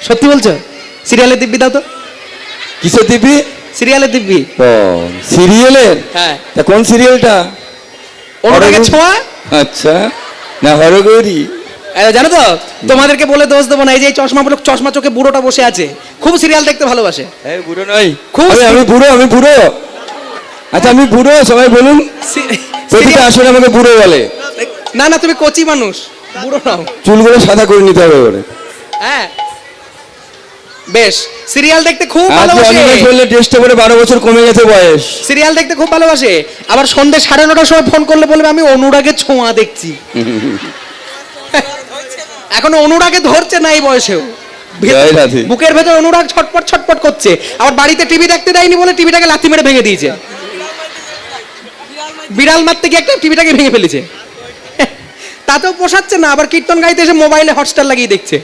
সত্যি বলছো? সিরিয়ালের দিব্যি দাও তো। কিসের দিবি? সিরিয়ালের দিব্যি। ও সিরিয়ালের? হ্যাঁ। তা কোন সিরিয়ালটা? অনুরাগের ছোঁয়া। আচ্ছা, না হরগৌরী। জানো তো, তোমাদেরকে বলে দোষ দেবো না, এই যে চশমা চোখে বুড়োটা বসে আছে, খুব সিরিয়াল দেখতে ভালোবাসে। হ্যাঁ বুড়ো নয়, খুব আমি বুড়ো, আমি বুড়ো। আচ্ছা আমি বুড়ো, সবাই বলুন। প্রতিটা আসলে আমাকে বুড়ো বলে। না না, তুমি কচি মানুষ, বুড়ো নাও। চুলগুলো সাদা করে নিতে হবে ওরে। হ্যাঁ বেশ, সিরিয়াল দেখতে খুব আজকে ভালোবাসে। অনিমেষ বললে টেস্টে করে 12 বছর কমে গেছে বয়স। সিরিয়াল দেখতে খুব ভালোবাসে, আবার সন্ধ্যে 9:30টার সময় ফোন করলে বলবে আমি অনুরাগের ছোঁয়া দেখছি। এখনো অনুরাগে ধরছে না এই বয়সেও, জয় রাধে। বুকের ভেতর অনুরাগ ছটপট ছটপট করছে। আবার বাড়িতে টিভি দেখতে দেয়নি বলে টিভিটাকে লাথি মেরে ভেঙে দিয়েছে। বিড়াল মারতে গিয়ে একটা টিভিটাকে ভেঙে ফেলেছে। তাতেও পোষাচ্ছে না, আবার কীর্তন গাইতে এসে মোবাইলে হটস্টার লাগিয়ে দেখছে।